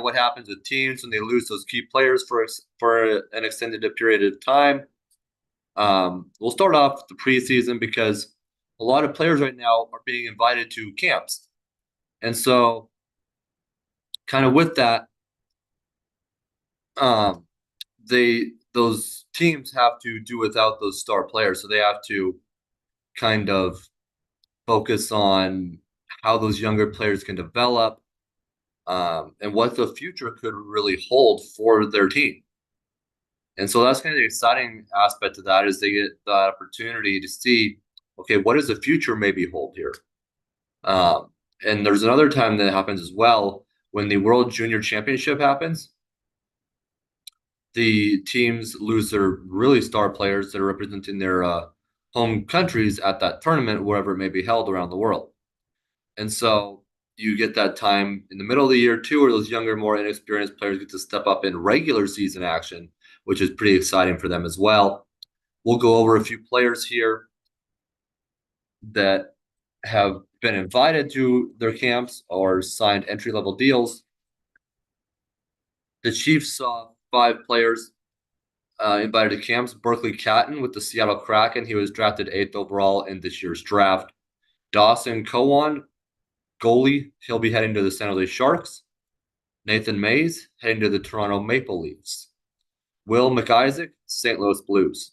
what happens with teams when they lose those key players for an extended period of time. We'll start off the preseason because a lot of players right now are being invited to camps, and so kind of with that, um, those teams have to do without those star players, so they have to kind of focus on how those younger players can develop, and what the future could really hold for their team. And so that's kind of the exciting aspect of that is they get the opportunity to see, okay, what does the future maybe hold here? Um, and there's another time that happens as well when the World Junior Championship happens. The teams lose their really star players that are representing their home countries at that tournament, wherever it may be held around the world. And so you get that time in the middle of the year too, where those younger, more inexperienced players get to step up in regular season action, which is pretty exciting for them as well. We'll go over a few players here that have been invited to their camps or signed entry level deals. The Chiefs saw 5 players invited to camps. Berkeley Catton with the Seattle Kraken. He was drafted 8th overall in this year's draft. Dawson Cowan, goalie. He'll be heading to the San Jose Sharks. Nathan Mays heading to the Toronto Maple Leafs. Will McIsaac, St. Louis Blues.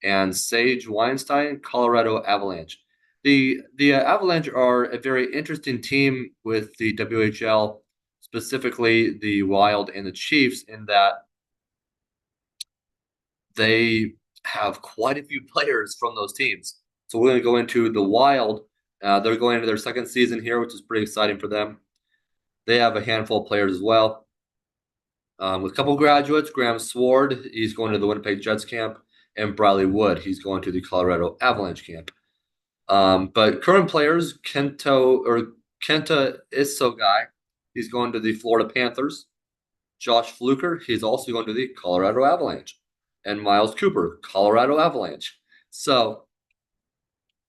And Sage Weinstein, Colorado Avalanche. The Avalanche are a very interesting team with the WHL, specifically the Wild and the Chiefs, in that they have quite a few players from those teams. So we're going to go into the Wild. They're going into their second season here, which is pretty exciting for them. They have a handful of players as well. With a couple graduates, Graham Sword, he's going to the Winnipeg Jets camp, and Bradley Wood, he's going to the Colorado Avalanche camp. But current players, Kenta Isogai, he's going to the Florida Panthers. Josh Fluker, he's also going to the Colorado Avalanche. And Miles Cooper, Colorado Avalanche. So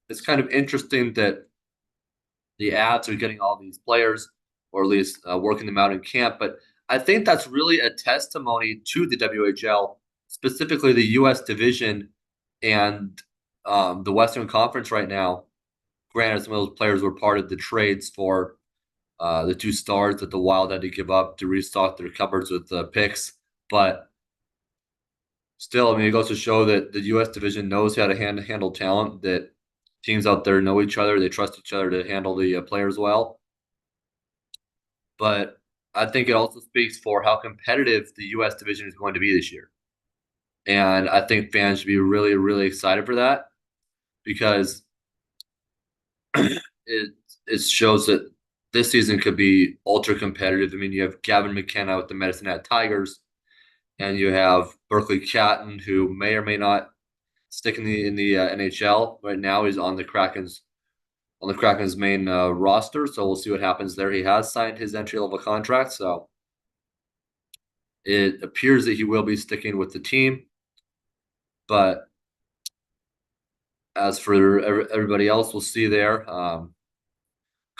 it's kind of interesting that the Avs are getting all these players, or at least working them out in camp. But I think that's really a testimony to the WHL, specifically the U.S. division and the Western Conference right now. Granted, some of those players were part of the trades for the 2 stars that the Wild had to give up to restock their cupboards with picks. But still, I mean, it goes to show that the U.S. division knows how to handle talent, that teams out there know each other. They trust each other to handle the players well. But I think it also speaks for how competitive the U.S. division is going to be this year. And I think fans should be really, really excited for that because it shows that this season could be ultra competitive. I mean, you have Gavin McKenna with the Medicine Hat Tigers, and you have Berkeley Catton, who may or may not stick in the NHL right now. He's on the Kraken's main roster, so we'll see what happens there. He has signed his entry level contract, so it appears that he will be sticking with the team. But as for everybody else, we'll see there.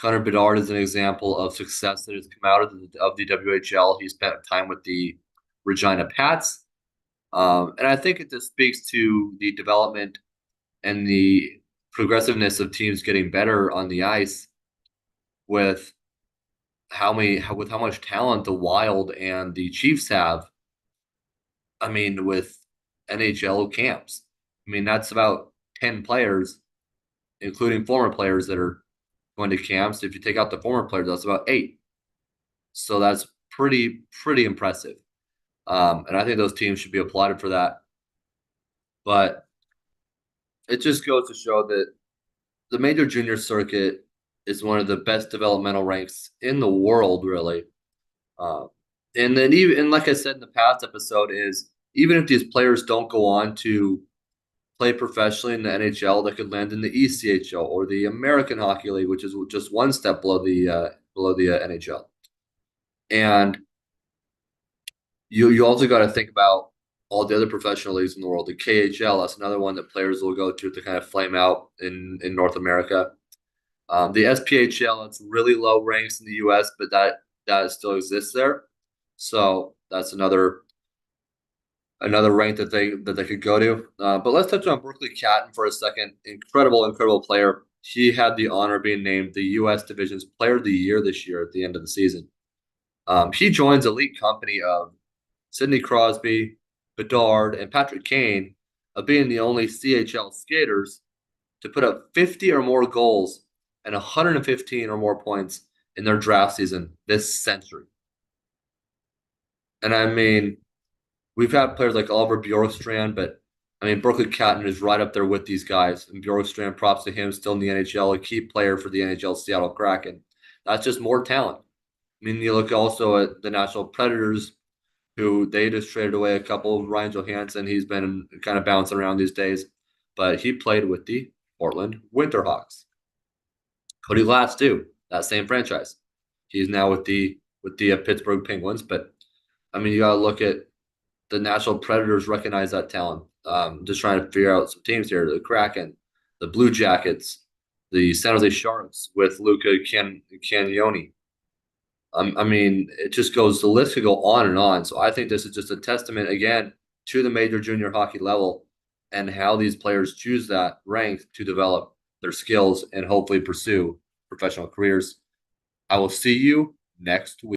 Connor Bedard is an example of success that has come out of the WHL. He spent time with the Regina Pats. And I think it just speaks to the development and the progressiveness of teams getting better on the ice with how much talent the Wild and the Chiefs have. I mean, with NHL camps. I mean, that's about 10 players, including former players that are going to camps. If you take out the former players, that's about 8. So that's pretty impressive. And I think those teams should be applauded for that. But it just goes to show that the major junior circuit is one of the best developmental ranks in the world, really. And then even like I said in the past episode, is even if these players don't go on to play professionally in the NHL, they could land in the ECHL or the American Hockey League, which is just one step below the NHL. And you also got to think about all the other professional leagues in the world. The KHL, that's another one that players will go to kind of flame out in North America. The SPHL, it's really low ranks in the U.S., but that still exists there. So that's another rank that they could go to. But let's touch on Berkeley Catton for a second. Incredible player. He had the honor of being named the U.S. Division's Player of the Year this year at the end of the season. He joins elite company of Sidney Crosby, Bedard, and Patrick Kane of being the only CHL skaters to put up 50 or more goals and 115 or more points in their draft season this century. And I mean, we've had players like Oliver Bjorkstrand, but I mean, Berkeley Catton is right up there with these guys. And Bjorkstrand, props to him, still in the NHL, a key player for the NHL Seattle Kraken. That's just more talent. I mean, you look also at the National Predators, who they just traded away a couple. Ryan Johansson, he's been kind of bouncing around these days, but he played with the Portland Winterhawks. Cody Glass too, that same franchise. He's now with the Pittsburgh Penguins, but I mean, you got to look at the National Predators recognize that talent. Just trying to figure out some teams here: the Kraken, the Blue Jackets, the San Jose Sharks with Luca Cagnoni. I mean, it just goes. The list could go on and on. So I think this is just a testament again to the major junior hockey level and how these players choose that rank to develop their skills and hopefully pursue professional careers. I will see you next week.